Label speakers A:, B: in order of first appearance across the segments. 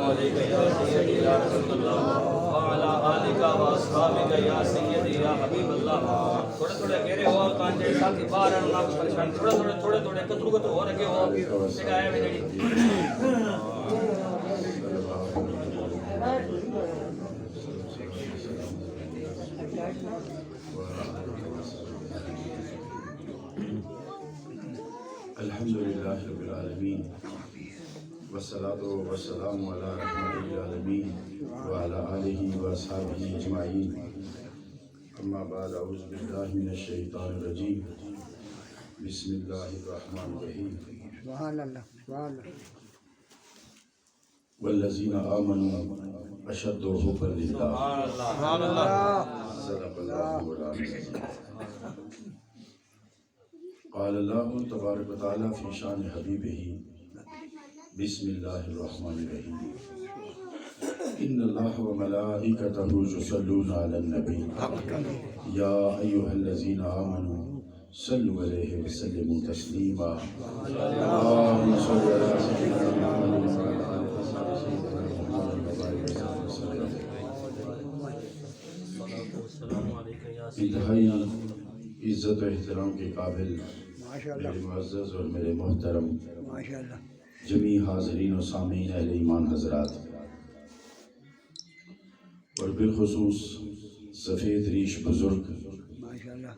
A: علیک یا سیدی یا رسول اللہ وعلی آلک و اصحابک یا سیدی یا حبیب اللہ. تھوڑے تھوڑے گھیرے ہو کانجے ساتھی باہر نہ پریشان تھوڑے تھوڑے کترو ہو رکھے ہو سکھایا میں جڑی
B: الحمدللہ رب العالمین والصلاة والسلام علی رحمت العالمین وعلی آلہ واصحابہ اجمعین. اما بعد اعوذ باللہ من الشیطان الرجیم. بسم اللہ الرحمن الرحیم.
C: سبحان اللہ سبحان اللہ.
B: والذین آمنوا اشد حبا للہ.
A: سبحان اللہ.
B: صدق اللہ العظیم. قال اللہ تبارک و تعالی فی شان حبیبہ بسم اللہ الرحمن الرحیم. ان اللہ و ملائکتہ یصلون علی النبی یا ایھا الذین آمنوا صلوا علیہ وسلموا تسلیما. اللہم صل علی سیدنا محمد وعلی آل سیدنا محمد وبارک وسلم.
A: السلام علیکم یا
B: انتہائی عزت و احترام کے قابل
C: ماشاء اللہ
B: میرے معزز اور میرے محترم
C: ماشاء اللہ.
B: جمیع حاضرین و سامعین اہل ایمان حضرات، اور بالخصوص سفید ریش بزرگ
C: ماشاء اللہ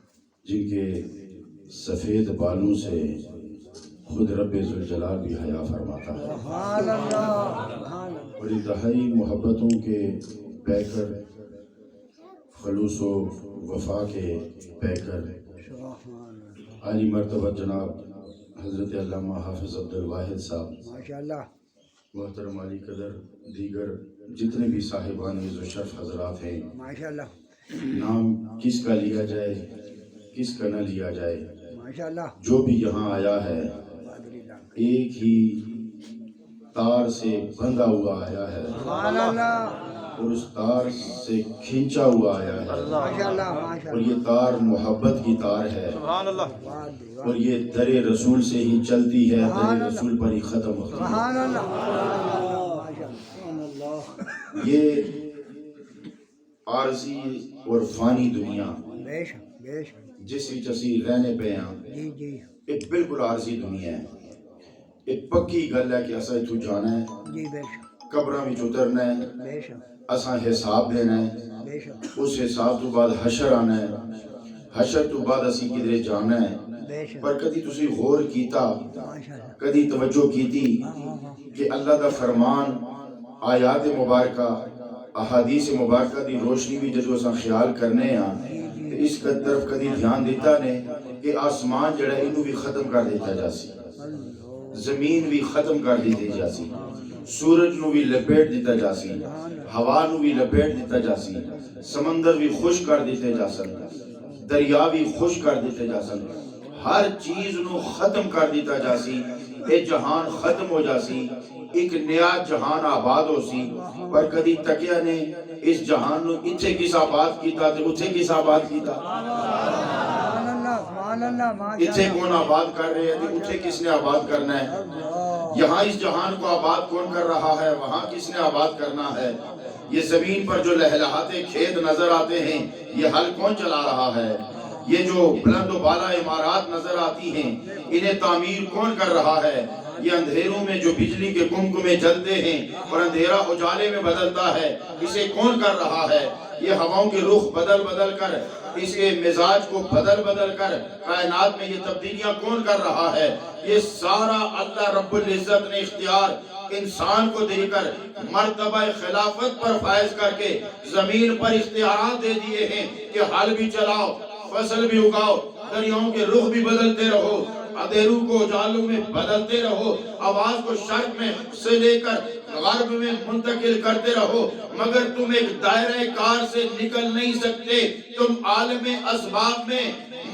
B: جن کے سفید بالوں سے خود رب ذوالجلال بھی حیا فرماتا ہے،
C: سبحان اللہ سبحان اللہ.
B: اور انتہائی محبتوں کے پیکر، خلوص و وفا کے پیکر
C: سبحان اللہ
B: عالی مرتبہ جناب حضرت علامہ حافظ عبدالواحد صاحب،
C: ماشاء اللہ
B: محترم علی قدر، دیگر جتنے بھی صاحبان عز و شرف حضرات ہیں،
C: ماشاء اللہ
B: نام کس کا لیا جائے کس کا نہ لیا جائے،
C: ماشاء اللہ.
B: جو بھی یہاں آیا ہے ایک ہی تار سے بندھا ہوا آیا ہے
C: سبحان اللہ
B: اور اس تار سے کھینچا ہوا آیا ہے،
C: ماشاء اللہ ماشاء
B: اور
C: اللہ.
B: یہ تار محبت کی تار ہے، اور یہ در رسول سے ہی چلتی ہے، در رسول پر ہی ختم ہوتی ہے.
C: سبحان اللہ ماشاء اللہ.
B: یہ عارضی اور فانی دنیا
C: بے شک بے شک.
B: جس وچ اسی رہنے پہ ہیں،
C: جی جی
B: ایک بالکل عارضی دنیا ہے. ایک پکی گل ہے کہ اساں اتھوں جانا ہے،
C: جی بے شک
B: قبراں وچ اترنا ہے،
C: بے شک
B: اساں حساب دینا ہے،
C: بے شک
B: اس حساب تو بعد حشر آنا ہے، حشر تو بعد اسی کدھر جانا ہے.
C: بے شک
B: پر کدی تسی غور کیتا،
C: ماشاء اللہ.
B: کدی توجہ کیتی کہ اللہ دا فرمان آیات مبارکہ احادیث مبارکہ دی روشنی بھی جدو اساں خیال کرنے ہاں تے اس کا طرف کدی دھیان دیتا نے کہ آسمان جڑا اینو بھی ختم کر دیتا جاسی، زمین بھی ختم کر دیتی جاسی، سورج نو بھی لپیٹ دیتا جاسی، ہوا نو بھی لپیٹ دیتا جاسی، سمندر بھی خشک کر دیتے جاسن، دریا بھی خشک کر دیتے جاسن، ہر چیز نو ختم کر دیتا جاسی، اے جہان ختم ہو جاسی، ایک نیا جہان آباد ہو سی. پر کدی تکیا نے اس جہان نو اتھے کس آباد کیتا تے اتھے کس آباد کیتا،
C: سبحان اللہ سبحان اللہ ماشاء
B: اتھے
C: اللہ.
B: کون آباد کر رہے ہیں تے اتھے کس نے آباد کرنا ہے، یہاں اس جہان کو آباد کون کر رہا ہے، وہاں کس نے آباد کرنا ہے. یہ زمین پر جو لہلہاتے کھیت نظر آتے ہیں یہ حل کون چلا رہا ہے، یہ جو بلند و بالا عمارات نظر آتی ہیں انہیں تعمیر کون کر رہا ہے، یہ اندھیروں میں جو بجلی کے کمکمے جلتے ہیں اور اندھیرا اجالے میں بدلتا ہے اسے کون کر رہا ہے، یہ ہواؤں کے رخ بدل بدل کر اس کے مزاج کو بدل بدل کر کائنات میں یہ تبدیلیاں کون کر رہا ہے. یہ سارا اللہ رب العزت نے اختیار انسان کو دے کر مرتبہ خلافت پر فائز کر کے زمین پر اختیارات دے دیے ہیں کہ حل بھی چلاؤ، فصل بھی اگاؤ، دریاؤں کے رخ بھی بدلتے رہو، اندھیروں کو اجالوں میں بدلتے رہو، آواز کو شرق میں سے لے کر غرب میں منتقل کرتے رہو، مگر تم ایک دائرہ کار سے نکل نہیں سکتے. تم عالم اسباب میں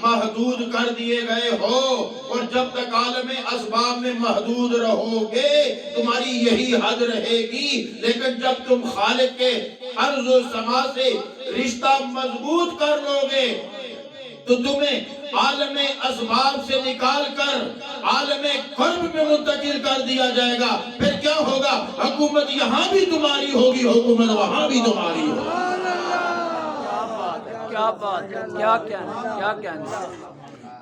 B: محدود کر دیے گئے ہو، اور جب تک عالم اسباب میں محدود رہو گے تمہاری یہی حد رہے گی. لیکن جب تم خالق کے ارض و سما سے رشتہ مضبوط کر لو گے تو تمہیں عالم اسباب سے نکال کر عالم قرب میں منتقل کر دیا جائے گا. پھر کیا ہوگا؟ حکومت یہاں بھی تمہاری ہوگی، حکومت وہاں بھی تمہاری ہوگی.
D: کیا بات ہے، کیا کہنا، کیا کہنا،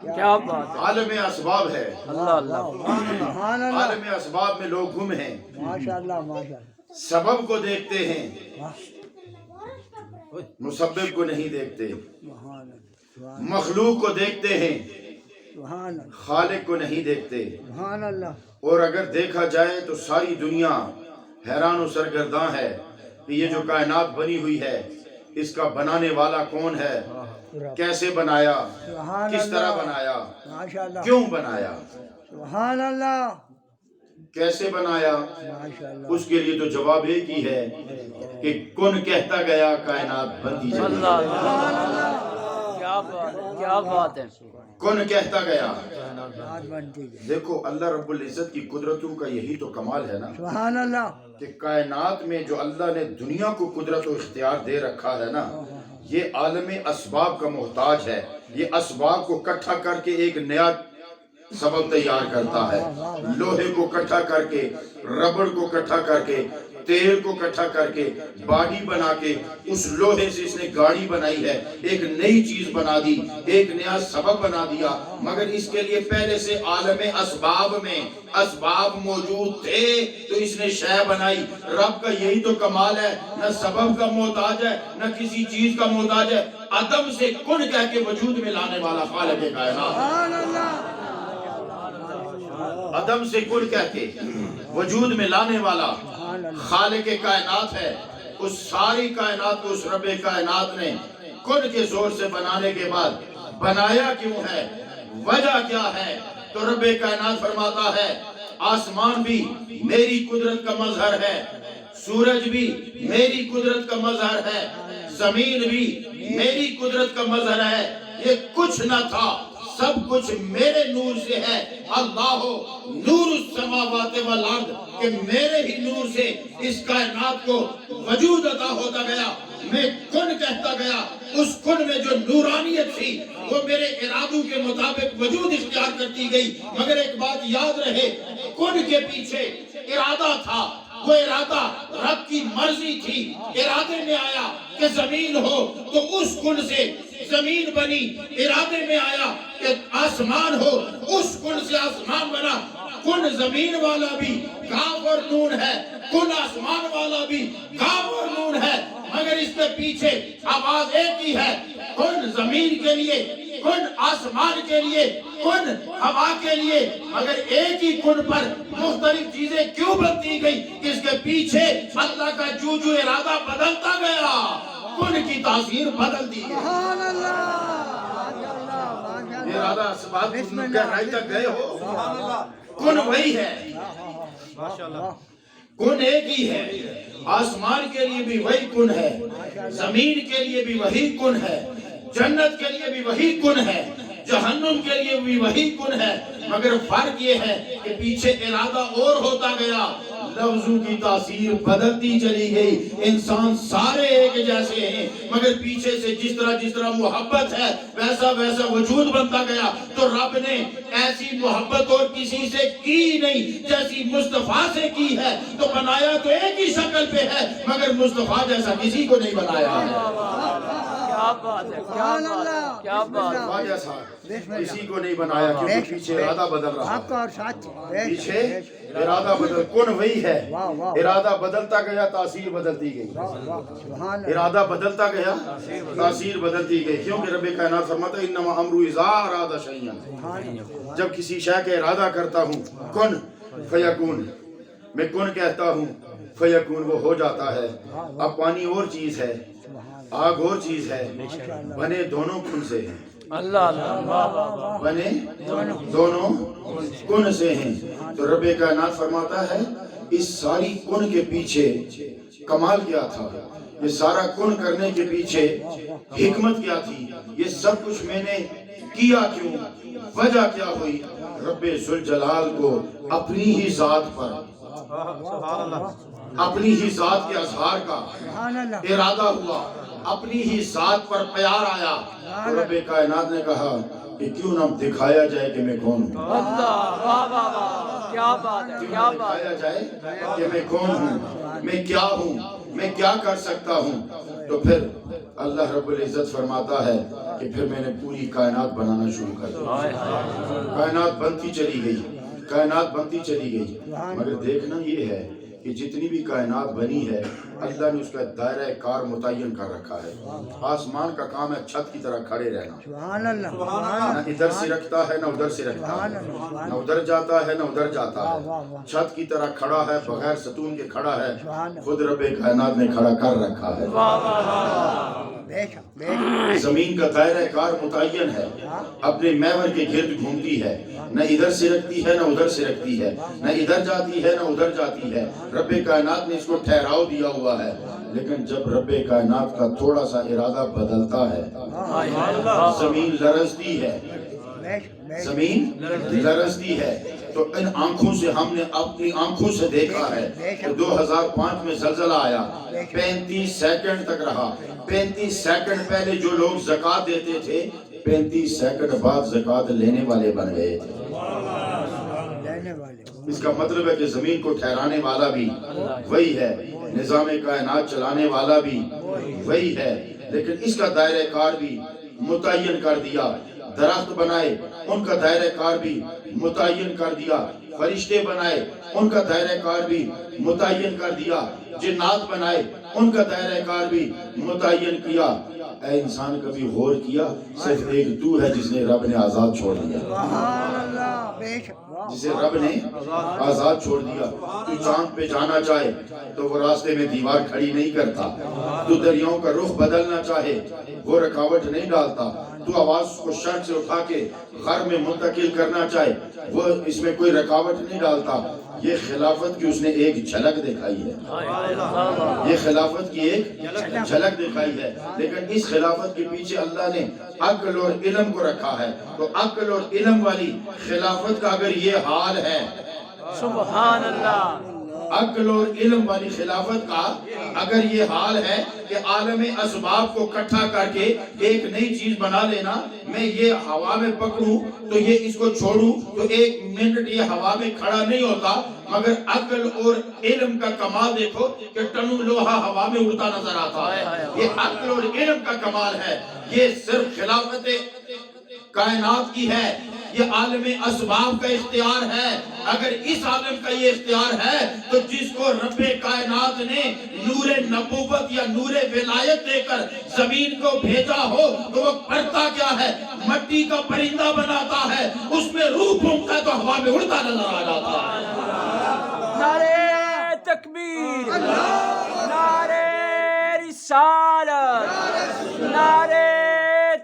D: کیا بات ہے.
B: عالم اسباب ہے.
D: اللہ اللہ.
C: سبحان اللہ.
B: عالم اسباب میں لوگ گم ہیں،
C: ماشاءاللہ ماشاءاللہ.
B: سبب کو دیکھتے ہیں، مسبب کو نہیں دیکھتے.
C: سبحان اللہ.
B: مخلوق کو دیکھتے ہیں،
C: سبحان اللہ.
B: خالق کو نہیں دیکھتے.
C: سبحان اللہ.
B: اور اگر دیکھا جائے تو ساری دنیا حیران و سرگرداں ہے کہ یہ جو کائنات بنی ہوئی ہے اس کا بنانے والا کون ہے، کیسے بنایا،
C: سبحان
B: کس طرح
C: اللہ.
B: بنایا،
C: ماشاءاللہ.
B: کیوں بنایا،
C: سبحان اللہ.
B: کیسے بنایا.
C: ماشاءاللہ.
B: اس کے لیے تو جواب ایک ہی ہے کہ کن کہتا گیا کائنات بنتی چلی.
D: اللہ اللہ. کیا بات ہے، کیا بات ہے.
B: کن کہتا گیا.
C: بات بنتی ہے.
B: دیکھو اللہ رب العزت کی قدرتوں کا یہی تو کمال ہے نا
C: سبحان اللہ.
B: کہ کائنات میں جو اللہ نے دنیا کو قدرت و اختیار دے رکھا ہے نا، یہ عالم اسباب کا محتاج ہے. یہ اسباب کو اکٹھا کر کے ایک نیا سبب تیار کرتا ہے. لوہے کو اکٹھا کر کے، ربڑ کو اکٹھا کر کے، تیل کو اکٹھا کر کے، باڈی بنا کے، اس لوہے سے اس نے گاڑی بنائی ہے، ایک نئی چیز بنا دی، ایک نیا سبب بنا دیا. مگر اس کے لیے پہلے سے عالم اسباب میں اسباب موجود تھے تو اس نے شے بنائی. رب کا یہی تو کمال ہے، نہ سبب کا محتاج ہے نہ کسی چیز کا محتاج ہے. عدم سے کن کہہ کے وجود میں لانے والا خالق کائنات.
C: سبحان اللہ.
B: عدم سے کن کہہ کے وجود میں لانے والا خالق کائنات ہے. اس ساری کائنات کو اس رب کائنات نے کن کے زور سے بنانے کے بعد بنایا کیوں ہے، وجہ کیا ہے؟ تو رب کائنات فرماتا ہے آسمان بھی میری قدرت کا مظہر ہے، سورج بھی میری قدرت کا مظہر ہے، زمین بھی میری قدرت کا مظہر ہے. یہ کچھ نہ تھا، سب کچھ میرے نور سے ہے. اللہ نور السماوات والارض، کہ میرے ہی نور سے اس کائنات کو وجود عطا ہوتا گیا. میں کن کہتا گیا، اس کن میں جو نورانیت تھی وہ میرے ارادوں کے مطابق وجود اختیار کرتی گئی. مگر ایک بات یاد رہے، کن کے پیچھے ارادہ تھا، وہ ارادہ رب کی مرضی تھی. ارادے میں آیا کہ زمین ہو تو اس کن سے زمین بنی. ارادے میں آیا کہ آسمان ہو، اس کن سے آسمان بنا. کن زمین والا بھی کاف اور نون ہے، کن آسمان والا بھی کاف اور نون ہے. مگر اس کے پیچھے آواز ایک ہی ہے، کن زمین کے لیے، کن آسمان کے لیے، کن ہوا کے لیے. مگر ایک ہی کن پر مختلف چیزیں کیوں بنتی گئی؟ اس کے پیچھے اللہ کا جو ارادہ بدلتا گیا، کن کی تاثیر بدل دی گئی.
C: سبحان اللہ. ماشاءاللہ. ماشاءاللہ.
B: ارادہ اسباب
C: بسم
B: کو
C: اللہ.
B: گہرائی تک گئے ہو. کن وہی ہے،
C: ماشاءاللہ.
B: کن ایک ہی ہے. آسمان کے لیے بھی وہی کن ہے، زمین کے لیے بھی وہی کن ہے، جنت کے لیے بھی وہی کن ہے، جہنم کے لیے بھی وہی کن ہے. مگر فرق یہ ہے کہ پیچھے ارادہ اور ہوتا گیا، لفظوں کی تاثیر بدلتی چلی گئی. انسان سارے ایک جیسے ہیں، مگر پیچھے سے جس طرح محبت ہے ویسا ویسا وجود بنتا گیا. تو رب نے ایسی محبت اور کسی سے کی نہیں جیسی مصطفیٰ سے کی ہے. تو بنایا تو ایک ہی شکل پہ ہے، مگر مصطفیٰ جیسا کسی کو نہیں بنایا ہے.
D: کیا بات ہے، کیا بات ہے، کیا بات ہے.
B: مصطفیٰ جیسا کسی کو نہیں بنایا، کیونکہ پیچھے ارادہ بدل رہا
C: آپ کا
B: ہے.
C: اور ساتھ
B: پیچھے ارادہ بدل، کن وہی ہے، ارادہ بدلتا گیا، تاثیر بدلتی گئی.
C: سبحان اللہ.
B: ارادہ بدلتا گیا، تاثیر بدلتی گئی. کیونکہ رب کائنات فرماتا ہے انما امرو اذا اراد شیئا، جب کسی شے کا ارادہ کرتا ہوں، کن فیکون، میں کن کہتا ہوں فیکون، وہ ہو جاتا ہے. اب پانی اور چیز ہے، آگ اور چیز ہے، بنے دونوں کن سے ہیں.
D: اللہ اللہ.
B: بنے دونوں کن سے ہیں. تو رب کائنات فرماتا ہے اس ساری کن کے پیچھے کمال کیا تھا، یہ سارا کن کرنے کے پیچھے حکمت کیا تھی، یہ سب کچھ میں نے کیا کیوں، وجہ کیا ہوئی؟ رب ذوالجلال کو اپنی ہی ذات پر، اپنی ہی ذات کے اظہار کا ارادہ ہوا. اپنی ہی ذات پر پیار آیا تو رب کائنات نے کہا کہ کیوں نہ دکھایا جائے کہ میں کون ہوں،
D: اللہ واہ واہ واہ کیا بات ہے
B: کیوں
D: کیا
B: نہ
D: بات ہے
B: دکھایا جائے کہ میں کون ہوں، میں کیا ہوں، میں کیا کر سکتا ہوں۔ تو پھر اللہ رب العزت فرماتا ہے کہ پھر میں نے پوری کائنات بنانا شروع کر دیا، کائنات بنتی چلی گئی، کائنات بنتی چلی گئی، مگر دیکھنا یہ ہے کہ جتنی بھی کائنات بنی ہے اللہ نے اس کا دائرہ کار متعین کر رکھا ہے۔ آسمان کا کام ہے چھت کی طرح کھڑے رہنا،
C: سبحان اللہ
B: نہ ادھر سے رکھتا ہے نہ ادھر سے رکھتا ہے، نہ ادھر جاتا ہے نہ ادھر جاتا ہے، چھت کی طرح کھڑا ہے، بغیر ستون کے کھڑا ہے، خود رب کائنات نے کھڑا کر رکھا ہے۔
C: بے شک بے شک
B: زمین کا دائرہ کار متعین ہے، اپنے محور کے گرد گھومتی ہے، نہ ادھر سے رکھتی ہے نہ ادھر سے رکھتی ہے، نہ ادھر جاتی ہے نہ ادھر جاتی ہے، رب کائنات نے اس کو ٹھہراؤ دیا ہوا ہے۔ لیکن جب رب کائنات کا تھوڑا سا ارادہ بدلتا ہے زمین لرزتی ہے،
C: بے شک بے شک
B: زمین لرزتی ہے۔ تو ان آنکھوں سے ہم نے اپنی آنکھوں سے دیکھا ہے کہ 2005 میں زلزلہ آیا، 35 سیکنڈ تک رہا، 35 سیکنڈ پہلے جو لوگ زکوٰۃ دیتے تھے 35 سیکنڈ بعد زکوٰۃ لینے والے بن گئے تھے۔
C: لینے والے
B: اس کا مطلب ہے کہ زمین کو ٹھہرانے والا بھی وہی ہے، نظام کائنات چلانے والا بھی وہی ہے، لیکن اس کا دائرہ کار بھی متعین کر دیا۔ درخت بنائے ان کا دائرہ کار بھی متعین کر دیا، فرشتے بنائے ان کا دائرہ کار بھی متعین کر دیا، جنات بنائے ان کا دائرہ کار بھی متعین کیا۔ اے انسان کبھی غور کیا صرف ایک تو ہے جس نے رب نے آزاد چھوڑ دیا،
C: سبحان اللہ بے شک واہ
B: جسے رب نے آزاد چھوڑ دیا۔ تو چاند پہ جانا چاہے تو وہ راستے میں دیوار کھڑی نہیں کرتا، تو دریاؤں کا رخ بدلنا چاہے وہ رکاوٹ نہیں ڈالتا، تو آواز کو شرق سے اٹھا کے غرب میں منتقل کرنا چاہے وہ اس میں کوئی رکاوٹ نہیں ڈالتا۔ یہ خلافت کی اس نے ایک جھلک دکھائی ہے، یہ خلافت کی ایک جھلک دکھائی ہے، لیکن اس خلافت کے پیچھے اللہ نے عقل اور علم کو رکھا ہے۔ تو عقل اور علم والی خلافت کا اگر یہ حال ہے،
D: سبحان اللہ
B: عقل اور علم والی خلافت کا اگر یہ حال ہے کہ عالم اسباب کو اکٹھا کر کے ایک نئی چیز بنا لینا، میں یہ ہوا میں پکڑوں تو یہ اس کو چھوڑوں تو 1 منٹ یہ ہوا میں کھڑا نہیں ہوتا، مگر عقل اور علم کا کمال دیکھو کہ ٹنوں لوہا ہوا میں اڑتا نظر آتا ہے۔ یہ عقل اور علم کا کمال ہے، یہ صرف خلافت کائنات کی ہے، یہ عالم اسباب کا اختیار ہے۔ اگر اس عالم کا یہ اختیار ہے تو جس کو رب کائنات نے نور نبوت یا نور ولایت دے کر زمین کو بھیجا ہو تو وہ کرتا کیا ہے؟ مٹی کا پرندہ بناتا ہے، اس میں روح پھونکتا ہے تو ہوا میں اڑتا نظر آ جاتا ہے۔
D: نعرہ تکبیر، نعرہ رسالت، نعرہ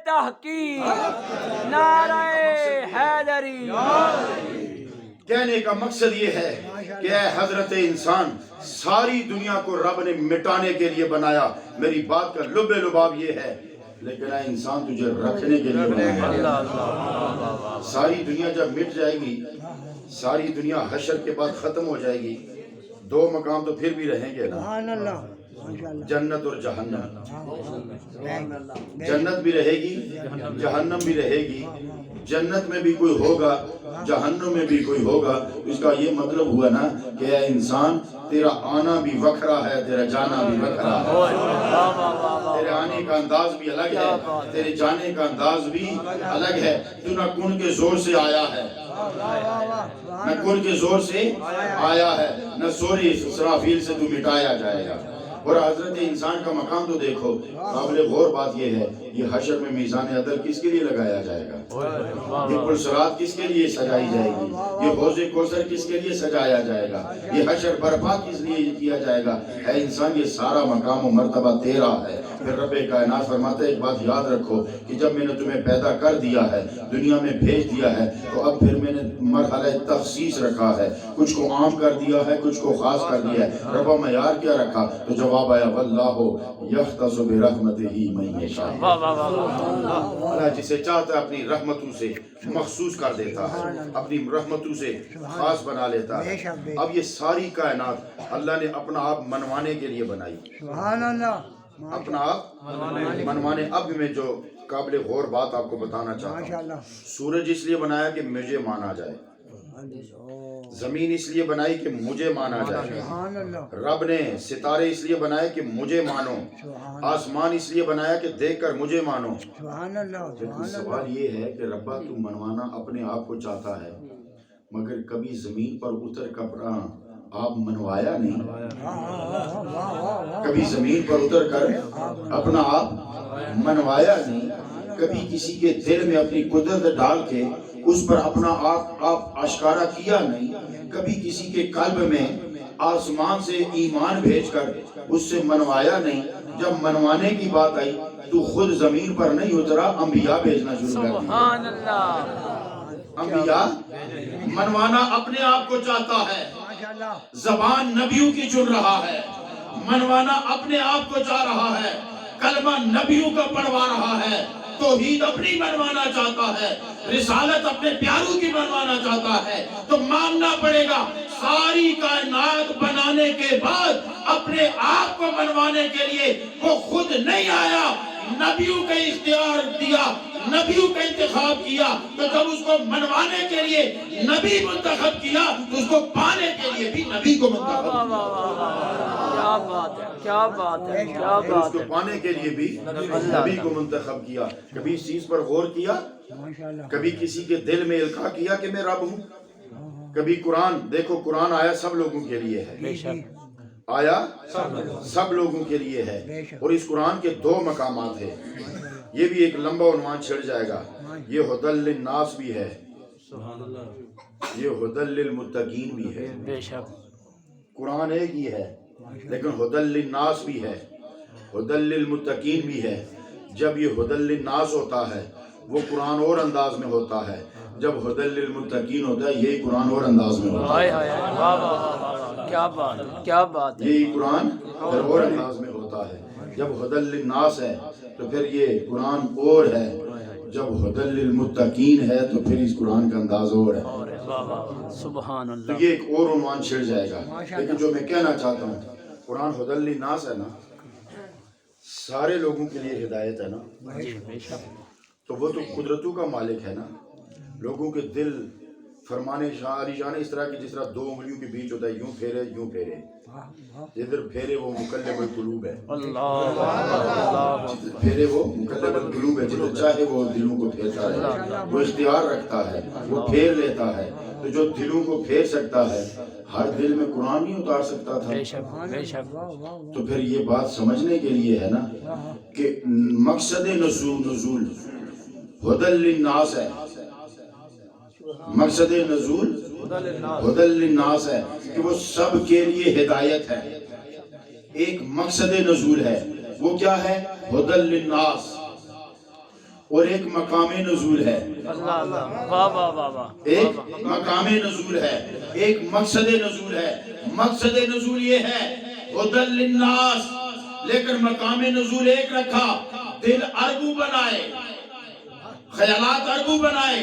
D: تحقیق، نعرہ حیدری۔
B: کہنے کا مقصد یہ ہے کہ اے حضرت انسان، ساری دنیا کو رب نے مٹانے کے لیے بنایا۔ میری بات کا لب لباب یہ ہے، لیکن اے انسان تجھے رکھنے کے لیے بنایا ہے۔ ساری دنیا جب مٹ جائے گی، ساری دنیا حشر کے بعد ختم ہو جائے گی، 2 مقام تو پھر بھی رہیں گے نا،
C: سبحان اللہ ماشاءاللہ
B: جنت اور جہنم۔ جنت بھی رہے گی، جہنم بھی رہے گی۔ جنت میں بھی کوئی ہوگا، جہنم میں بھی کوئی ہوگا۔ اس کا یہ مطلب ہوا نا کہ اے انسان، تیرا آنا بھی وکھرا ہے، تیرا جانا بھی وکھرا ہے۔ تیرے آنے کا انداز بھی الگ ہے، تیرے جانے کا انداز بھی الگ ہے۔ تو نہ کن کے زور سے آیا ہے، نہ کن کے زور سے آیا ہے، نہ سوری اسرافیل سے تو مٹایا جائے گا۔ اور حضرت انسان کا مقام تو دیکھو، قابل غور بات یہ ہے، یہ حشر میں میزان عدل کس کے لیے لگایا جائے گا؟ یہ پل صراط کس کے لیے سجائی جائے گی؟ یہ حوض کوثر کس کے لیے سجایا جائے گا؟ یہ حشر برپا کس لیے کیا جائے گا؟ اے انسان، یہ سارا مقام و مرتبہ تیرا ہے۔ پھر رب کائنات فرماتا ہے ایک بات یاد رکھو کہ جب میں نے تمہیں پیدا کر دیا ہے، دنیا میں بھیج دیا ہے، تو اب پھر میں نے مرحلہ تخصیص رکھا ہے، کچھ کو عام کر دیا ہے، کچھ کو خاص کر دیا ہے۔ رب معیار کیا رکھا؟ تو جواب آیا واللہ یختص برحمتہ من یشاء۔ اللہ جسے چاہتا ہے اپنی رحمتوں سے مخصوص کر دیتا ہے، اپنی رحمتوں سے خاص بنا لیتا ہے۔ اب یہ ساری کائنات اللہ نے اپنا آپ منوانے کے لیے بنائی۔
C: سبحان اللہ
B: اپنا آپ منوانے. اب میں جو قابل غور بات آپ کو بتانا چاہتا
C: ماشاء
B: ہوں.
C: اللہ.
B: سورج اس لیے بنایا کہ مجھے مانا جائے. زمین اس لیے بنائی کہ مجھے مانا جائے.
C: سبحان اللہ.
B: رب نے ستارے اس لیے بنائے کہ مجھے مانو. آسمان اس لیے بنایا کہ دیکھ کر مجھے مانو.
C: سبحان اللہ.
B: لیکن
C: سبحان اللہ.
B: سوال یہ ہے کہ ربا تو منوانا اپنے آپ کو چاہتا ہے، مگر کبھی زمین پر اتر کر آپ منوایا نہیں. کبھی زمین پر اتر کر اپنا آپ منوایا نہیں. کبھی کسی کے دل میں اپنی قدرت ڈال کے اس پر اپنا آپ اشکارا کیا نہیں. کبھی کسی کے قلب میں آسمان سے ایمان بھیج کر اس سے منوایا نہیں. جب منوانے کی بات آئی تو خود زمین پر نہیں اترا، انبیاء بھیجنا شروع کر دیا.
D: سبحان اللہ.
B: انبیاء منوانا اپنے آپ کو چاہتا ہے.
C: ماشاء اللہ.
B: زبان نبیوں کی چن رہا ہے، منوانا اپنے آپ کو چاہ رہا ہے. کلمہ نبیوں کا پڑھوا رہا ہے. توحید اپنی منوانا چاہتا ہے. رسالت اپنے پیاروں کی منوانا چاہتا ہے. تو ماننا پڑے گا ساری کائنات بنانے کے بعد اپنے آپ کو منوانے کے لیے وہ خود نہیں آیا، نبیوں کا اختیار دیا، نبیوں کا انتخاب کیا. تو جب اس کو منوانے کے لیے نبی منتخب کیا تو اس کو پانے کے لیے بھی نبی کو منتخب
D: واہ
B: کیا.
D: واہ واہ واہ. کیا بات ہے، کیا بات ہے، کیا
B: اور اس
D: بات
B: کو
D: ہے.
B: پانے کے لیے بھی نبی کو منتخب کیا. کبھی اس چیز پر غور کیا؟
C: ماشاء اللہ.
B: کبھی کسی کے دل میں القاء کیا کہ میں رب ہوں؟ کبھی قرآن دیکھو، قرآن آیا سب لوگوں کے لیے ہے.
D: بے شک.
B: آیا سب لوگوں کے لیے ہے. اور اس قرآن کے دو مقامات ہیں. یہ بھی ایک لمبا عنوان چھڑ جائے گا. یہ ہدی للناس بھی ہے، یہ ہدی للمتقین بھی ہے.
D: بے شک.
B: قرآن ایک ہی ہے لیکن ہدی للناس بھی ہے، ہدی للمتقین بھی ہے. جب یہ ہدی للناس ہوتا ہے وہ قرآن اور انداز میں ہوتا ہے. جب ہدی للمتقین ہوتا ہے یہی قرآن اور انداز میں ہوتا ہے.
D: ہائے ہائے. واہ واہ واہ واہ. کیا بات ہے، کیا بات ہے.
B: یہی قرآن اور انداز میں ہوتا ہے. جب ہدی للناس ہے تو پھر یہ قرآن اور ہے. جب ہدی للمتقین ہے تو پھر اس قرآن کا انداز اور ہے.
D: اور واہ واہ واہ. سبحان
B: تو
D: اللہ.
B: یہ ایک اور عنوان چھڑ جائے گا. لیکن جو میں کہنا چاہتا ہوں، قرآن ہدی للناس ہے نا، سارے لوگوں کے لیے ہدایت ہے نا.
D: جی بے شک.
B: تو وہ تو قدرتوں کا مالک ہے نا. لوگوں کے دل فرمانے شاعری جانے اس طرح کی جس طرح دو انگلیوں کے بیچ ہوتا ہے، یوں پھیرے یوں پھیرے. جدھر پھیرے وہ مقلب القلوب ہے.
D: اللہ اللہ.
B: جدھر پھیرے وہ مقلب القلوب ہے. جدھر چاہے وہ دلوں کو پھیرتا ہے، وہ اختیار رکھتا ہے، وہ پھیر لیتا ہے. تو جو دلوں کو پھیر سکتا ہے ہر دل میں قرآن نہیں اتار سکتا تھا.
D: بے شک بے شک.
B: تو پھر یہ بات سمجھنے کے لیے ہے نا کہ مقصد نزول ہدی للناس ہے. مقصد نزول ہدی للناس ہے کہ وہ سب کے لیے ہدایت ہے. ایک مقصد نزول ہے، وہ کیا ہے؟ ہدی للناس. اور ایک مقام نزول ہے.
D: اللہ اللہ. واہ واہ واہ واہ.
B: ایک مقام نزول ہے، ایک مقصد نزول ہے. مقصد نزول یہ ہے ہدی للناس، لیکن مقام نزول ایک رکھا. دل اربوں بنائے، خیالات اربوں بنائے،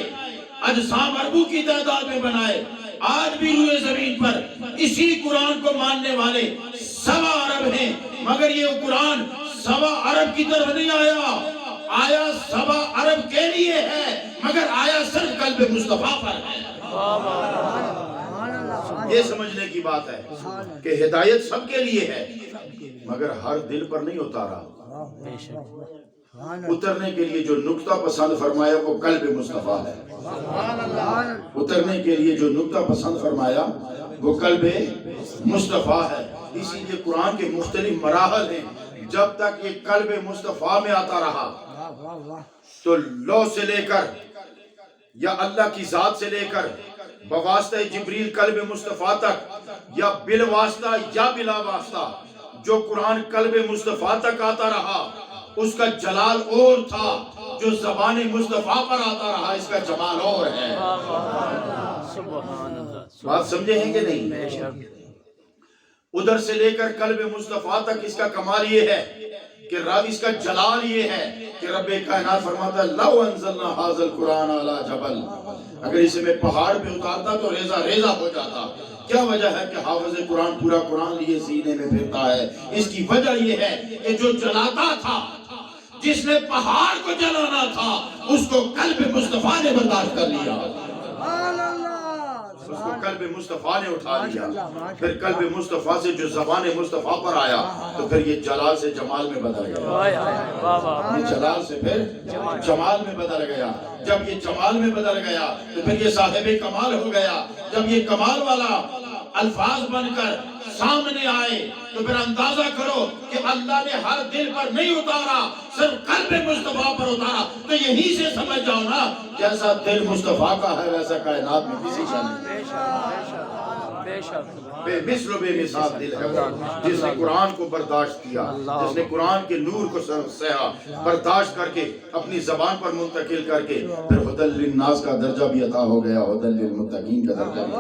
B: اجسام اربوں کی تعداد میں بنائے. آج بھی روئے زمین پر اسی قرآن کو ماننے والے 1.25 ارب ہیں، مگر یہ قرآن 1.25 ارب کی طرف نہیں آیا. آیا 1.25 ارب کے لیے ہے، مگر آیا صرف قلب مصطفیٰ پر ہے. یہ سمجھنے کی بات ہے کہ ہدایت سب کے لیے ہے مگر ہر دل پر نہیں اتارا.
D: بے شک.
B: اترنے کے لیے جو نقطہ پسند فرمایا وہ قلب مصطفیٰ ہے. اترنے کے لیے جو نقطہ پسند فرمایا وہ قلب مصطفیٰ ہے. اسی لیے قرآن کے مختلف مراحل ہیں. جب تک یہ قلب مصطفیٰ میں آتا رہا تو لو سے لے کر یا اللہ کی ذات سے لے کر بواسطہ جبریل قلب مصطفیٰ تک، یا بالواسطہ یا بلا واسطہ جو قرآن قلب مصطفیٰ تک آتا رہا اس کا جلال اور تھا. جو زبان مصطفیٰ پر آتا رہا اس کا جمال اور ہے.
D: سبحان اللہ.
B: بات سمجھے ہیں کہ نہیں؟
D: بے شک.
B: ادھر سے لے کر قلب مصطفیٰ تک اس کا کمال یہ ہے کہ رب، اس کا جلال یہ ہے کہ رب کائنات فرماتا ہے لو انزلنا ھذا القرآن علی جبل، اگر اسے میں پہاڑ پہ اتارتا تو ریزہ ریزہ ہو جاتا. کیا وجہ ہے کہ حافظ قرآن پورا قرآن لیے سینے میں پھرتا ہے؟ اس کی وجہ یہ ہے کہ جو جلاتا تھا، جس نے پہاڑ کو جلانا تھا، اس کو قلب مصطفیٰ نے برداشت کر لیا،
C: سبحان اللہ،
B: اس کو قلب مصطفیٰ نے اٹھا لیا۔ پھر قلب مصطفیٰ سے جو زبان مصطفیٰ پر آیا تو پھر یہ جلال سے جمال میں بدل گیا،
D: واہ واہ،
B: یہ جلال سے پھر جمال میں بدل گیا۔ جب یہ جمال میں بدل گیا تو پھر یہ صاحب کمال ہو گیا۔ جب یہ کمال والا الفاظ بن کر سامنے آئے تو پھر اندازہ کرو کہ اللہ نے ہر دل پر نہیں اتارا، صرف قلب مصطفیٰ پر اتارا۔ تو یہی سے سمجھ جاؤ نا، جیسا دل مصطفیٰ کا ہے ویسا کائنات میں کسی کا نہیں۔
D: بے شک بے شک،
B: بے مثل و بے مثال دل ہے وہ، جس نے قرآن کو برداشت کیا، جس نے قرآن کے نور کو سہا، برداشت کر کے اپنی زبان پر منتقل کر کے پھر ہدی للناس کا درجہ بھی عطا ہو گیا، ہدی للمتقین کا درجہ بھی۔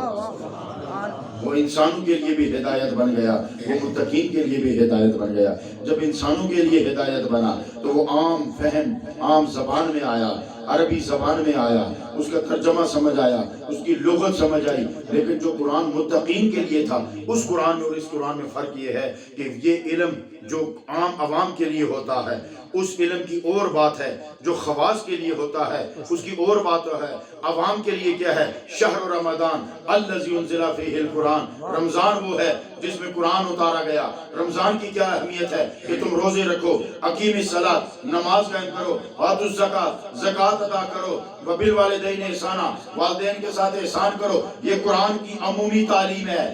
B: وہ انسانوں کے لیے بھی ہدایت بن گیا، وہ متقین کے لیے بھی ہدایت بن گیا۔ جب انسانوں کے لیے ہدایت بنا تو وہ عام فہم، عام زبان میں آیا، عربی زبان میں آیا، اس کا ترجمہ سمجھ آیا، اس کی لغت سمجھ آئی۔ لیکن جو قرآن متقین کے لیے تھا، اس قرآن میں اور اس قرآن میں فرق یہ ہے کہ یہ علم جو عام عوام کے لیے ہوتا ہے اس علم کی اور بات ہے، جو خواص کے لیے ہوتا ہے اس کی اور بات ہے۔ عوام کے لیے کیا ہے؟ شہر رمضان الذی انزل فیہ القرآن، رمضان وہ ہے جس میں قرآن اتارا گیا۔ رمضان کی کیا اہمیت ہے کہ تم روزے رکھو، اقیم الصلاۃ، نماز قائم کرو، آتوا الزکاۃ، زکوٰۃ ادا کرو، وبالوالدین احسانا، والدین کے ساتھ احسان کرو۔ یہ قرآن کی عمومی تعلیم ہے،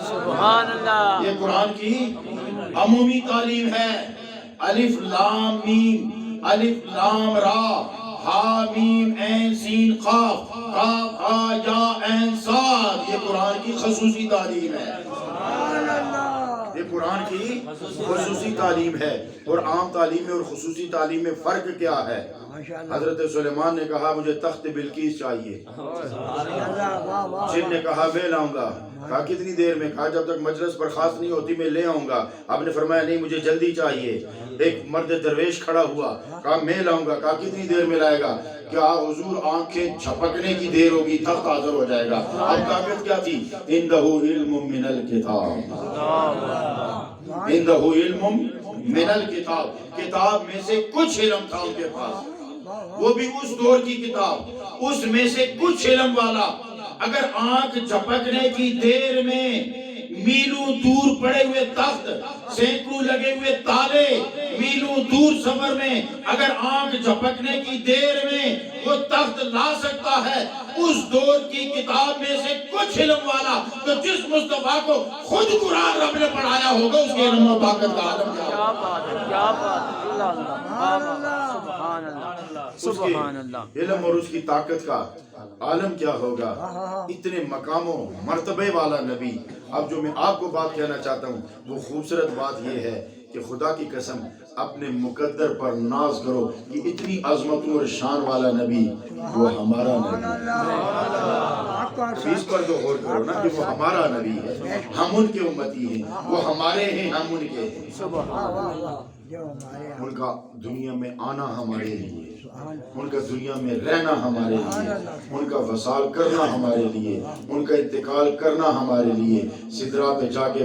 D: سبحان اللہ،
B: یہ قرآن کی عمومی تعلیم ہے۔ الف لام میم، الف لام را، ہا میم عین سین قاف، قاف ہا یا عین صاد، یہ قرآن کی خصوصی تعلیم ہے، یہ قرآن کی خصوصی تعلیم ہے۔ اور عام تعلیم میں اور خصوصی تعلیم میں فرق کیا ہے؟ حضرت سلیمان نے کہا مجھے تخت بلقیس چاہیے، جن نے کہا میں لاؤں گا، کہا کتنی دیر میں؟ کہا جب تک مجلس برخاست نہیں ہوتی میں لے آؤں گا۔ آپ نے فرمایا نہیں مجھے جلدی چاہیے۔ ایک مرد درویش کھڑا ہوا، کہا میں لاؤں گا، کہا کتنی دیر میں لائے گا؟ کیا حضور آنکھیں جھپکنے کی دیر ہوگی تخت حاضر ہو جائے گا۔ اب طاقت کیا تھی؟ عندہ علم من الکتاب، عندہ علم من الکتاب، کتاب میں سے کچھ علم تھا ان کے پاس، وہ بھی اس دور کی کتاب، اس میں سے کچھ علم والا۔ اگر آنکھ جھپکنے کی دیر میں میلوں دور پڑے ہوئے تخت، سینکڑوں لگے ہوئے تالے، میلوں دور سفر میں اگر آنکھ جھپکنے کی دیر میں وہ تخت لا سکتا ہے اس دور کی کتاب میں سے کچھ علم والا، تو جس مصطفیٰ کو خود قرآن رب نے پڑھایا ہوگا اس کے علم و طاقت کا عالم کیا
D: کیا بات ہے، کیا بات ہے، اللہ اللہ، سبحان اللہ، سبحان اللہ۔
B: علم اور اس کی طاقت کا عالم کیا ہوگا؟ اتنے مقاموں مرتبے والا نبی۔ اب جو میں آپ کو بات کہنا چاہتا ہوں وہ خوبصورت بات یہ ہے کہ خدا کی قسم اپنے مقدر پر ناز کرو کہ اتنی عظمتوں اور شان والا نبی وہ ہمارا نبی ہے۔ اس پر تو غور کرو نا کہ وہ ہمارا نبی ہے، ہم ان کے امتی ہیں، وہ ہمارے ہیں، ہم ان کے ہیں۔ ان کا دنیا میں آنا ہمارے لیے، ان کا دنیا میں رہنا ہمارے لیے، ان کا وصال کرنا ہمارے لیے، ان کا انتقال کرنا ہمارے لیے، سدرا پہ جا کے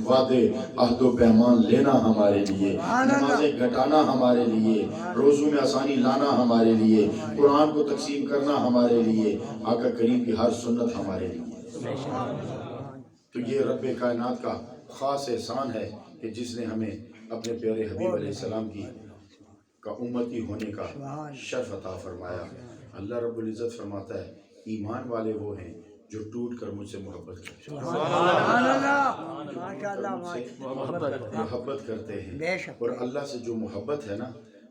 B: وعدے عہد و پیمان لینا ہمارے لیے، نمازیں گھٹانا ہمارے لیے، روزوں میں آسانی لانا ہمارے لیے، قرآن کو تقسیم کرنا ہمارے لیے، آقا کریم کی ہر سنت ہمارے لیے۔ تو یہ رب کائنات کا خاص احسان ہے کہ جس نے ہمیں اپنے پیارے حبیب علیہ السلام کا امتی ہونے کا شرف عطا فرمایا۔ اللہ رب العزت فرماتا ہے ایمان والے وہ ہیں جو ٹوٹ کر مجھ سے محبت کرتے ہیں، محبت کرتے ہیں۔ اور اللہ سے جو محبت ہے نا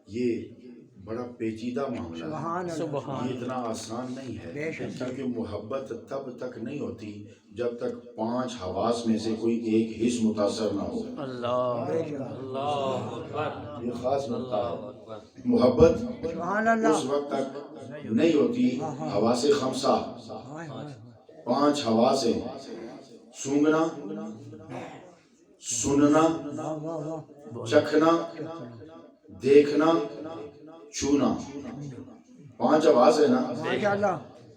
B: یہ بڑا پیچیدہ معاملہ ہے، یہ اتنا آسان نہیں ہے، کیونکہ محبت تب تک نہیں ہوتی جب تک 5 حواس میں سے کوئی ایک حص متاثر نہ ہو۔ یہ خاص نقطہ ہے، محبت اس وقت تک نہیں ہوتی۔ حواس 5 5 حواس ہیں، سونگنا، سننا، چکھنا، دیکھنا، چھونا، 5 حواس ہے نا۔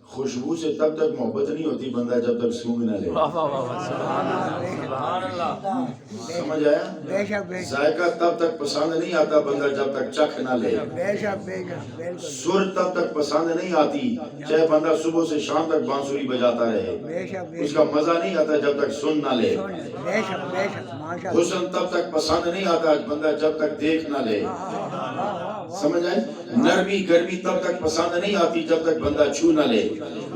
B: خوشبو سے تب تک محبت نہیں ہوتی بندہ جب تک سونگ نہ لے.
D: واہ واہ واہ واہ سبحان اللہ
A: سبحان اللہ.
B: سمجھ آیا؟
C: بے شک بے شک
B: ذائقہ تب تک پسند نہیں آتا بندہ جب تک چکھ نہ لے.
C: بے شک بے شک بالکل
B: سر تب تک پسند نہیں آتی چاہے بندہ صبح سے شام تک بانسری بجاتا رہے.
C: بے شک بے
B: اس
C: شک
B: کا مزہ نہیں آتا جب تک سن نہ لے.
C: بے شک ماشاء اللہ.
B: حسن تب تک پسند نہیں آتا بندہ جب تک دیکھ نہ لے. سمجھ آئے؟ نرمی گرمی تب تک پسند نہیں آتی جب تک بندہ چھو نہ لے.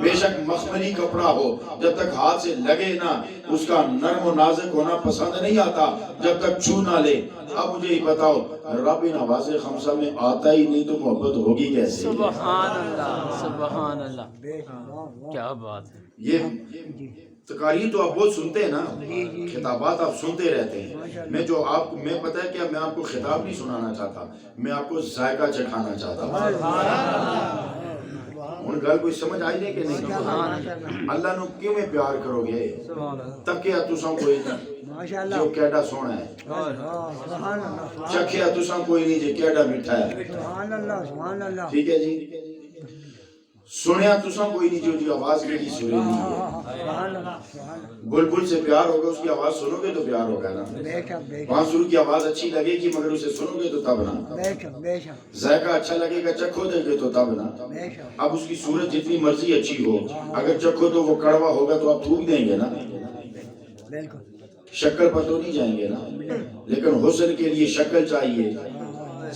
B: بے شک مخملی کپڑا ہو جب تک ہاتھ سے لگے نہ اس کا نرم و نازک ہونا پسند نہیں آتا جب تک چھو نہ لے. اب مجھے یہ بتاؤ رب نواز خمسہ میں آتا ہی نہیں تو محبت ہوگی کیسے؟
D: سبحان اللہ سبحان اللہ
C: بے شک واہ واہ.
D: کیا بات ہے.
B: یہ تقاریر تو آپ بہت سنتے ہیں نا, خطابات آپ سنتے رہتے ہیں. میں جو آپ کو میں پتہ ہے کہ میں آپ کو خطاب نہیں سنانا چاہتا, میں آپ کو ذائقہ چکھانا چاہتا ہوں. ان گل کوئی سمجھ آئی نہیں کہ نہیں؟ اللہ نو کیوں میں پیار کرو گے تکیا تساں کوئی نہیں
C: ماشاء اللہ.
B: جو کیڈا سونا ہے,
C: سبحان اللہ
B: چکھیا تساں کوئی نہیں جو کیڈا میٹھا ہے.
C: سبحان اللہ سبحان اللہ.
B: ٹھیک ہے جی. سنیا تساں کوئی نہیں جو جی آواز کیڑی سریلی ہے.
C: سبحان اللہ سبحان اللہ.
B: بلبل سے پیار ہوگا اس کی آواز سنو گے تو پیار ہوگا نا.
C: بے شک بے شک
B: بانسری کی آواز اچھی لگے گی مگر اسے سنو گے تو تب نا.
C: بے شک بے شک
B: ذائقہ اچھا لگے گا چکھو دے گے تو تب نا.
C: بے شک
B: اب اس کی صورت جتنی مرضی اچھی ہو اگر چکھو تو وہ کڑوا ہوگا تو آپ تھوک دیں گے نا.
C: بالکل.
B: شکل پر تو نہیں جائیں گے نا, لیکن حسن کے لیے شکل چاہیے,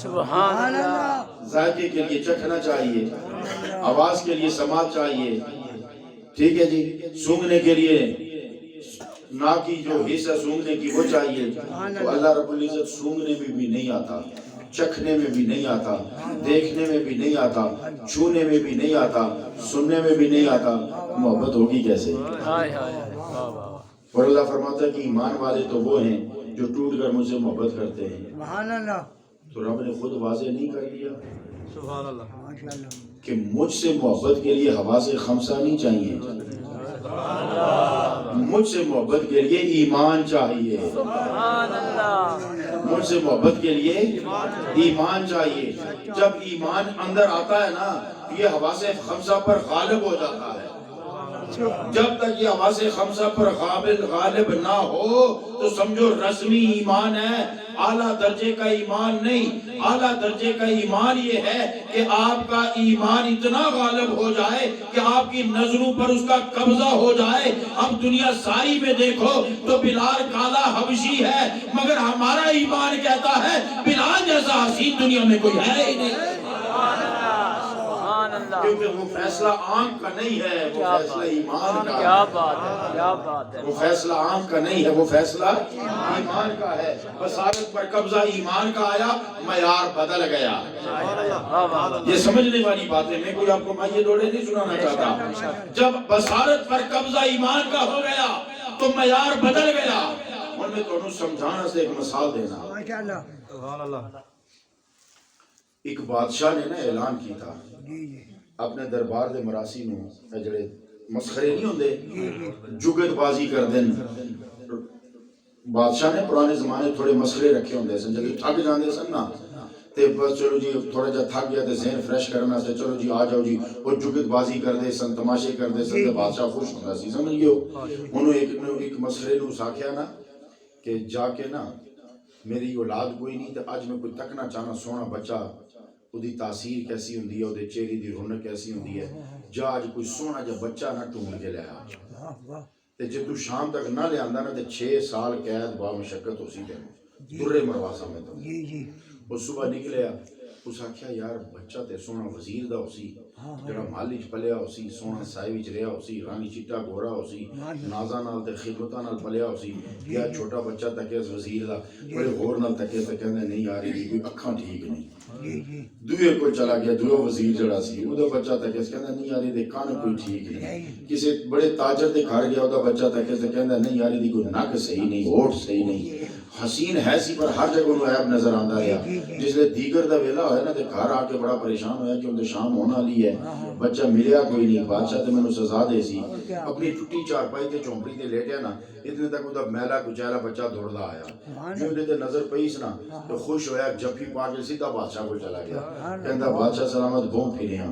D: سبحان اللہ.
B: ذائقے کے لیے چکھنا چاہیے, آواز کے لیے سماعت چاہیے. ٹھیک ہے جی. سونگنے کے لیے ناک کی جو حصہ سونگنے کی وہ چاہیے. تو اللہ رب العزت سونگنے میں بھی نہیں آتا, چکھنے میں بھی نہیں آتا, دیکھنے میں بھی نہیں آتا, چھونے میں بھی نہیں آتا, سننے میں بھی نہیں آتا. محبت ہوگی کیسے؟
D: ہائے ہائے واہ واہ واہ.
B: اور اللہ فرماتا ہے کہ ایمان والے تو وہ ہیں جو ٹوٹ کر مجھ سے محبت کرتے ہیں.
C: سبحان اللہ
B: تو رب نے خود واضح نہیں کر دیا
A: سبحان اللہ.
C: ماشاء اللہ.
B: کہ مجھ سے محبت کے لیے حواس خمسہ نہیں چاہیے, مجھ سے محبت کے لیے ایمان چاہیے.
D: سبحان اللہ.
B: مجھ سے محبت کے لیے ایمان چاہیے. جب ایمان اندر آتا ہے نا یہ حواس خمسہ پر غالب ہو جاتا ہے. جب تک یہ حواس خمسہ پر غالب نہ ہو تو سمجھو رسمی ایمان ہے, اعلیٰ درجے کا ایمان نہیں. اعلیٰ درجے کا ایمان یہ ہے کہ آپ کا ایمان اتنا غالب ہو جائے کہ آپ کی نظروں پر اس کا قبضہ ہو جائے. اب دنیا ساری میں دیکھو تو بلال کالا حبشی ہے مگر ہمارا ایمان کہتا ہے بلال جیسا حسین دنیا میں کوئی ہے ہی نہیں.
D: سبحان اللہ.
B: کیونکہ وہ فیصلہ آنکھ کا نہیں ہے, وہ فیصلہ ایمان کا
D: کیا
B: ہے.
D: بات ہے کیا بات ہے.
B: وہ فیصلہ عام کا نہیں ہے, وہ فیصلہ ایمان کا ہے. بصارت پر قبضہ ایمان کا آیا, معیار بدل گیا.
D: واہ واہ واہ.
B: یہ سمجھنے والی بات ہے, میں کوئی آپ کو مائیے دوڑے نہیں سنانا چاہتا. جب بصارت پر قبضہ ایمان کا ہو گیا تو معیار بدل گیا. اور میں تو انہوں سمجھانا سے ایک مثال دینا.
C: ماشاء اللہ.
A: سبحان اللہ.
B: ایک بادشاہ نے نا اعلان کی تھا
C: جی جی
B: اپنے دربار دے مراسی نو جڑے مسخرے نہیں ہوندے جگت بازی کر دین. بادشاہ نے پرانے زمانے تھوڑے مسخرے رکھے ہوندے سن, جدوں تھک جاندے سن نا تے بس چلو جی تھوڑا جا تھک گیا تے ذہن فریش کرنا تے چلو جی آ جاؤ جی, اور جگت بازی کردے سن, تماشے کردے سن تے بادشاہ خوش ہوندا سی. سمجھ گئے ہو؟ انہوں ایک مسخرے نو ساکھیا نا کہ جا کے نا میری اولاد کوئی نہیں تے اج میں کوئی تکنا چاہنا سونا بچہ اودی تاثیر کیسی ہوندی ہے, اودے چہرے دی رونق کیسی ہوندی ہے, جا اج کوئی سونا جا بچہ نہ ڈھونڈ کے لے آ.
C: واہ واہ.
B: تے جے تو شام تک نہ لے آندا نا تے 6 سال قید با مشقت ہو سی تے درے مروا میں تو.
C: جی جی
B: وہ صبح نکلیا, اس آکھیا یار بچہ تے سونا وزیر دا ہو سی, جڑا محل وچ پلیا ہو سی, سونا سائے وچ رہیا ہو سی, رنگ چٹا گورا ہو سی, نازاں نال تے خدمتاں نال پلیا ہو سی. یا چھوٹا بچہ تکے اس وزیر دا بڑے غور نال تکے تے کہندے نہیں یار یہ کوئی اکھاں ٹھیک نہیں.
C: جی جی
B: دوئے کو چلا گیا, دوئے وزیر جڑا سی او دا بچہ تکے کہندا نہیں یار یہ کان کوئی ٹھیک نہیں. کسی بڑے تاجر دے گھر گیا, او دا بچہ تکے کہندا نہیں یار یہ کوئی نک صحیح نہیں, ہوٹھ صحیح نہیں. حسین ہے سی پر ہر جگہ انہوں عیب نظر آندا رہا. جس لئے دیگر دا ویلا ہویا نا تے گھر آ کے بڑا پریشان ہویا کہ اندر شام ہونا لی ہے, بچہ ملیا کوئی نہیں. بادشاہ تے میں سزا دے سی, اپنی ٹوٹی چارپائی تے چونپڑی تے لیٹیا نا, اتنے تک وہ دا میلا کچیلا بچہ دوڑدا آیا. جو دے تے نظر پئیس نا تو خوش ہویا, جفی پا کے سیدھا بادشاہ کو چلا گیا. کہندا بادشاہ سلامت گھوم پھرے ہاں.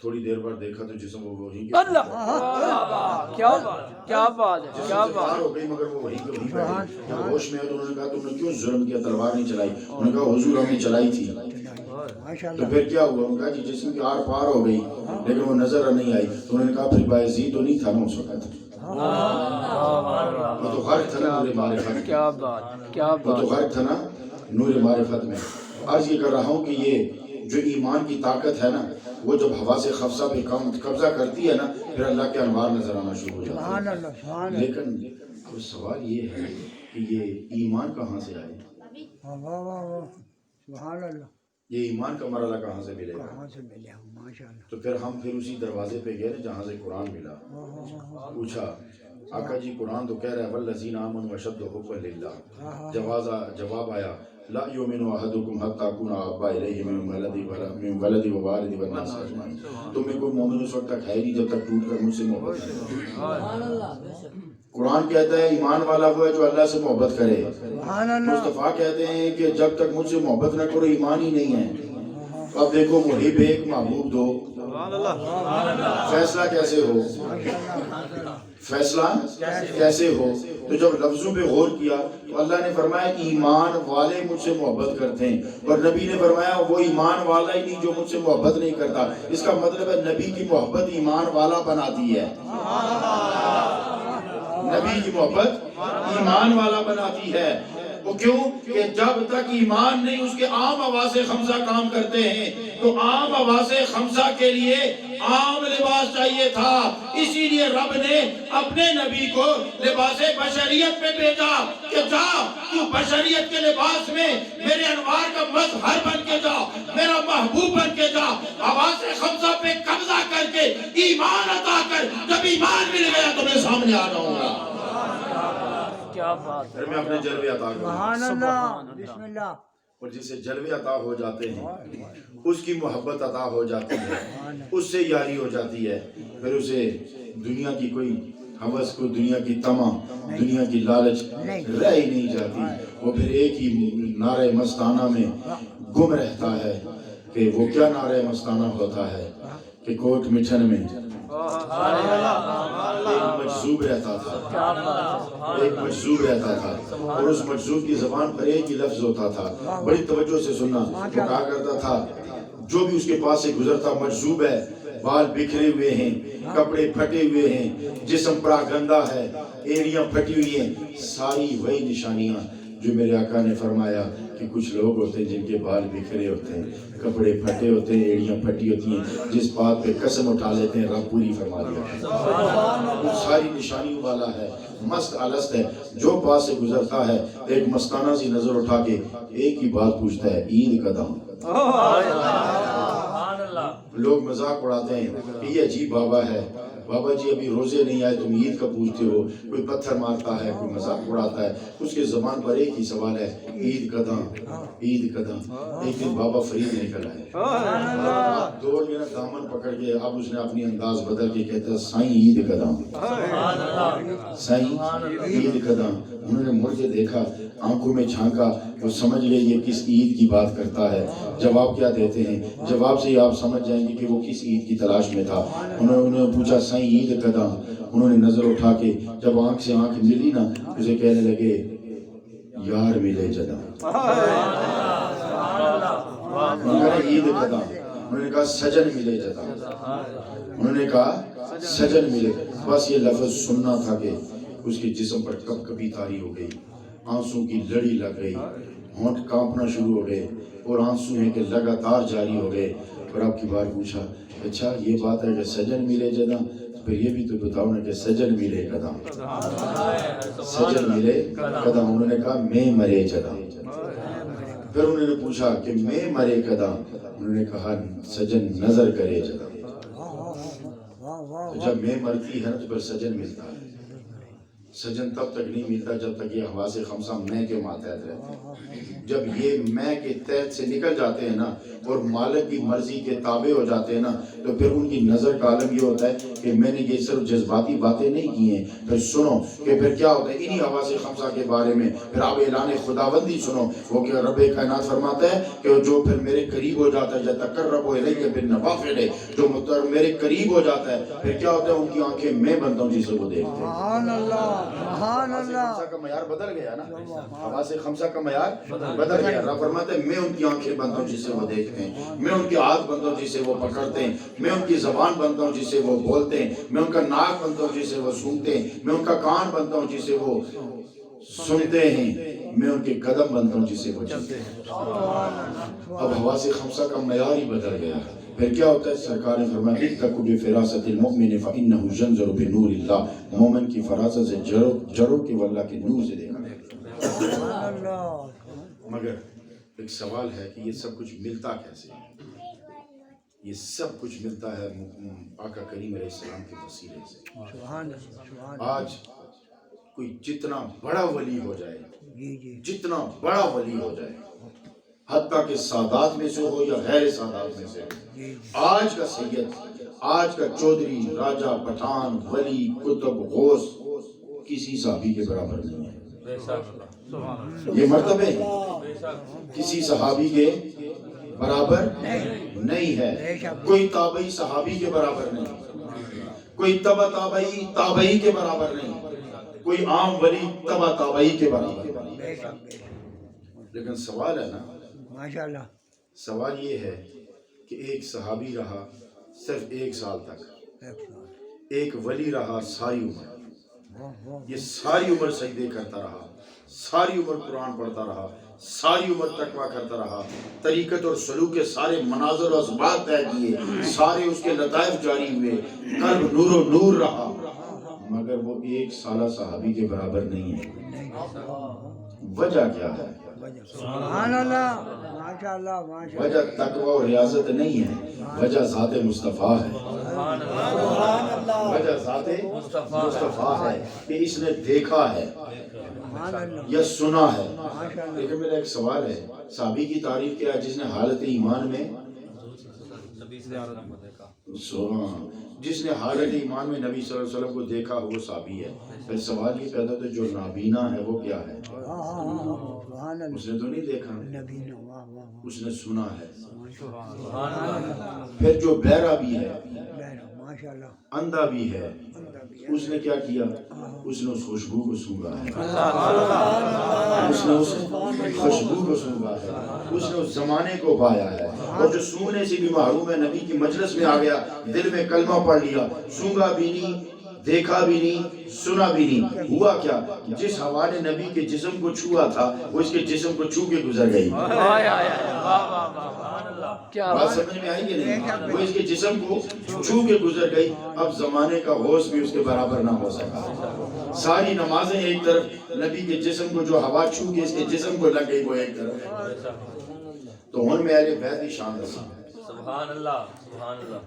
B: تھوڑی دیر بعد دیکھا تو جسم وہ وہیں کے
D: اللہ کیا بات کیا بات ہے کیا
B: جسم سے
D: بات
B: باہر ہو گئی مگر وہ وہیں کے وہیں پہ جب ہوش میں آئے تو انہوں نے کہا تم نے کیوں ظلم کیا تلوار نہیں چلائی؟ انہوں نے کہا حضور ہم نے چلائی تھی.
C: ماشاء
B: تو
C: اللہ
B: پھر کیا ہوا؟ انہوں نے کہا کہ جسم کی آر پار ہو گئی لیکن وہ نظر نہیں آئی. تو انہوں نے کہا پھر بایزید تو نہیں تھا نا اس وقت، وہ تو غرق تھا نا نور معرفت میں.
D: کیا بات کیا
B: وہ تو
D: بات
B: غرق تھا نا نور معرفت میں. عرض یہ کر رہا ہوں کہ یہ جو ایمان کی طاقت ہے نا وہ جب حواس خمسہ پہ قبضہ کرتی ہے نا پھر اللہ کے انوار نظر آنا شروع ہو جاتے
C: سبحان
B: ہیں.
C: اللہ سبحان اللہ
B: لیکن اب سوال یہ ہے کہ یہ ایمان کہاں سے آئے؟
C: واہ واہ واہ واہ سبحان اللہ
B: یہ ایمان کا مرحلہ کہاں سے ملے گا؟
C: کہاں سے ملے ہوں ماشاء اللہ
B: تو پھر ہم پھر اسی دروازے پہ گئے جہاں سے قرآن ملا. پوچھا آقا جی قرآن تو کہہ رہا ہے والذین آمنوا اشد حبا للہ. جواب آیا لا یؤمن احدکم حتی یکون احب الیہ من ولدہ ووالدہ والناس اجمعین. تم میں کوئی مومن اس وقت تک ہے نہیں جب تک ٹوٹ کر مجھ سے محبت کرے. قرآن کہتا ہے ایمان والا وہ ہے جو اللہ سے محبت کرے.
C: سبحان اللہ
B: مصطفیٰ کہتے ہیں کہ جب تک مجھ سے محبت نہ کرو ایمان ہی نہیں ہے. اب دیکھو محب ایک محبوب دو، فیصلہ کیسے ہو؟ فیصلہ کیسے ہو؟ تو جب لفظوں پہ غور کیا تو اللہ نے فرمایا ایمان والے مجھ سے محبت کرتے ہیں، اور نبی نے فرمایا وہ ایمان والا ہی نہیں جو مجھ سے محبت نہیں کرتا. اس کا مطلب ہے نبی کی محبت ایمان والا بناتی ہے. نبی کی محبت ایمان والا بناتی ہے. وہ کیوں کہ جب تک ایمان نہیں اس کے عام حواس خمسہ کام کرتے ہیں تو عام حواس خمسہ کے لیے عام لباس چاہیے تھا. اسی لیے رب نے اپنے نبی کو لباس بشریت پہ بھیجا کہ جا تو بشریت کے لباس میں میرے انوار کا مظہر بن کے جا، میرا محبوب بن کے جا. حواس خمسہ پہ قبضہ کر کے ایمان عطا کر. جب ایمان مل گیا تو میں سامنے آ جاؤں گا.
D: کیا بات
B: پھر میں اپنے جلوے عطا کروں گا.
C: سبحان اللہ بسم اللہ
B: اور جسے جلوے عطا ہو جاتے ہیں اس کی محبت عطا ہو جاتی ہے، اس سے یاری ہو جاتی ہے. پھر اسے دنیا کی کوئی حوث، کوئی دنیا کی طمع، دنیا کی لالچ رہ ہی نہیں جاتی. وہ پھر ایک ہی نعرہ مستانہ میں گم رہتا ہے. کہ وہ کیا نعرہ مستانہ ہوتا ہے کہ کوٹ مٹھن میں ایک مجذوب رہتا تھا، ایک مجذوب رہتا تھا، اور اس مجذوب کی زبان پر ایک ہی لفظ ہوتا تھا. بڑی توجہ سے سننا. وہ کہا کرتا تھا جو بھی اس کے پاس سے گزرتا مجذوب ہے، بال بکھرے ہوئے ہیں، کپڑے پھٹے ہوئے ہیں، جسم پر گندا ہے، ایڑیاں پھٹی ہوئی ہیں. ساری وہی نشانیاں جو میرے آقا نے فرمایا کہ کچھ لوگ ہوتے ہیں جن کے بال بکھرے ہوتے ہیں، کپڑے پھٹے ہوتے ہیں، ایڑیاں پھٹی ہوتی ہیں، جس بات پہ قسم اٹھا لیتے ہیں رب پوری فرما دیا. وہ ساری نشانیوں والا ہے، مست الست ہے. جو پاس سے گزرتا ہے ایک مستانہ سی نظر اٹھا کے ایک ہی بات پوچھتا ہے عید قدم. لوگ مذاق اڑاتے ہیں کہ یہ عجیب بابا ہے، بابا جی ابھی روزے نہیں آئے تم عید کا پوچھتے ہو. کوئی پتھر مارتا ہے، کوئی مذاق اڑاتا ہے، اس کے زبان پر ایک ہی سوال ہے عید قدم، عید قدم. ایک دن بابا فرید نکل آئے، دوڑ کے دامن پکڑ کے اب اس نے اپنی انداز بدل کے کہتا ہے سائیں عید قدم، سائیں عید قدم. انہوں نے مڑ کے دیکھا، آنکھوں میں جھانکا، وہ سمجھ گئے یہ کس عید کی بات کرتا ہے. جواب کیا دیتے ہیں؟ جواب سے ہی آپ سمجھ جائیں گے کہ وہ کس عید کی تلاش میں تھا. انہوں نے پوچھا سائیں عید قدم. انہوں نے نظر اٹھا کے جب آنکھ سے آنکھ ملی نا اسے کہنے لگے یار ملے جدا. عید قدم. انہوں نے کہا سجن ملے جدا. انہوں نے کہا سجن ملے. بس یہ لفظ سننا تھا کہ اس کے جسم پر کب کبھی تاری ہو گئی، آنسوں کی لڑی لگ گئی، ہونٹ کانپنا شروع ہو گئے، اور آنسو ہیں کہ لگاتار جاری ہو گئے. اور آپ کی بار پوچھا اچھا یہ بات ہے کہ سجن ملے جدا، پھر یہ بھی تو بتاؤ نا کہ سجن ملے قدم، سجن ملے قدم. انہوں نے کہا میں مرے جدا. پھر انہوں نے پوچھا کہ میں مرے قدم. انہوں نے کہا سجن نظر کرے جدا. جب میں مرتی ہے نا تو پھر سجن ملتا ہے. سجن تب تک نہیں ملتا جب تک یہ حواس خمسہ میں کے ماتحت رہتے ہیں. جب یہ میں کے تحت سے نکل جاتے ہیں نا اور مالک کی مرضی کے تابع ہو جاتے ہیں نا تو پھر ان کی نظر کا عالم یہ ہوتا ہے کہ میں نے یہ صرف جذباتی باتیں نہیں کی ہیں. پھر سنو کہ پھر کیا ہوتا ہے انہی حواس خمسہ کے بارے میں پھر آپ اعلان خداوندی سنو. وہ کہ رب کائنات فرماتا ہے کہ جو پھر میرے قریب ہو جاتا ہے یتقرب الیہ بالنوافل، جو میرے قریب ہو جاتا ہے پھر کیا ہوتا ہے ان کی آنکھیں میں بنتا ہوں جسے وہ دیکھتے ہیں.
C: سبحان اللہ سبحان
B: حواس
C: اللہ.
B: خمسہ کا معیار بدل گیا نا. حواس خمسہ کا معیار بدل گیا. رب فرماتا ہے میں ان کی آنکھیں بنتا ہوں جسے وہ دیکھتے ہیں، میں ان کے ہاتھ بنتا ہوں جسے وہ پکڑتے ہیں، میں ان کی زبان بنتا ہوں جسے وہ بولتے ہیں، میں ان کا ناک بنتا ہوں جسے وہ سونگتے ہیں، میں ان کا کان بنتا ہوں جسے وہ سنتے ہیں، میں ان کے قدم بنتا ہوں جسے وہ چلتے ہیں. اب حواس خمسہ کا معیار ہی بدل گیا. پھر کیا ہوتا ہے؟ سرکار نے فرمایا اتقوا بفراست المؤمن فانه ينظر بنور اللہ. مومن کی فراست سے جڑوں کے واللہ کے نور سے دیکھا.
C: سبحان اللہ.
B: مگر ایک سوال ہے کہ یہ سب کچھ ملتا کیسے ہے؟ یہ سب کچھ ملتا ہے آقا کریم علیہ السلام کے وسیلے سے.
C: سبحان اللہ سبحان اللہ.
B: آج کوئی جتنا بڑا ولی ہو جائے،
C: جی جی
B: جتنا بڑا ولی ہو جائے، حتیٰ کہ سادات میں سے ہو یا غیر سادات میں سے ہو، آج کا سید، آج کا چودھری، راجہ، پٹھان، ولی، قطب، غوث کسی صحابی کے برابر نہیں ہے. یہ مرتبے کسی صحابی کے برابر نہیں ہے. کوئی تابعی صحابی کے برابر نہیں، کوئی تبع تابعی تابعی کے برابر نہیں، کوئی عام ولی تبع تابعی کے برابر نہیں.
C: بے شک بے شک.
B: لیکن سوال ہے نا،
C: ماشاء اللہ.
B: سوال یہ ہے کہ ایک صحابی رہا صرف 1 سال تک، ایک ولی رہا ساری عمر. یہ ساری عمر سجدے کرتا رہا، ساری عمر قرآن پڑھتا رہا، ساری عمر تقویٰ کرتا رہا، طریقت اور سلوک کے سارے مناظر و اسباب طے کیے، سارے اس کے لطائف جاری ہوئے، قلب نور و نور رہا، مگر وہ 1 سالہ صحابی کے برابر نہیں ہے. وجہ کیا ہے؟
C: سبحان اللہ ماشاء اللہ ماشاء اللہ.
B: وجہ تقویٰ اور ریاضت نہیں ہے، وجہ ذات مصطفیٰ ہے. وجہ ذات مصطفیٰ ہے کہ اس نے دیکھا ہے
C: سبحان اللہ
B: یا سنا ہے.
C: ماشاء اللہ.
B: لیکن میرا ایک سوال ہے، صحابی کی تعریف کیا ہے؟ جس نے حالت ایمان میں جس نے حالت ایمان میں نبی صلی اللہ علیہ وسلم کو دیکھا وہ صحابی ہے. پھر سوال یہ پیدا ہوتا ہے جو نابینا ہے وہ کیا ہے؟
C: سبحان اللہ.
B: اس نے تو نہیں دیکھا،
C: نبی نے واہ واہ واہ.
B: اس نے سنا ہے. پھر جو بہرا بھی ہے،
C: ماشاء اللہ.
B: اندھا بھی ہے، اس نے کیا کیا؟ اس نے اس خوشبو کو سونگا ہے، اس نے اس خوشبو کو سونگا ہے، اس نے اس زمانے کو پایا ہے. اور جو سونگنے سے بھی محروم ہے، نبی کی مجلس میں آ گیا، دل میں کلمہ پڑھ لیا، سونگا بھی نہیں، دیکھا بھی نہیں، سنا بھی نہیں. ہوا کیا؟ جس ہوا نے نبی کے جسم کو چھوا تھا وہ اس کے جسم کو چھو کے گزر گئی. بات سمجھ میں آئی کہ نہیں؟ وہ اس کے جسم کو چھو کے گزر گئی. اب زمانے کا غوث بھی اس کے برابر نہ ہو سکا. ساری نمازیں ایک طرف، نبی کے جسم کو جو ہوا چھو کے اس کے جسم کو لگ گئی وہ ایک طرف. تو ہن میں اہل بیت کی شان دساں.
A: سبحان اللہ سبحان اللہ.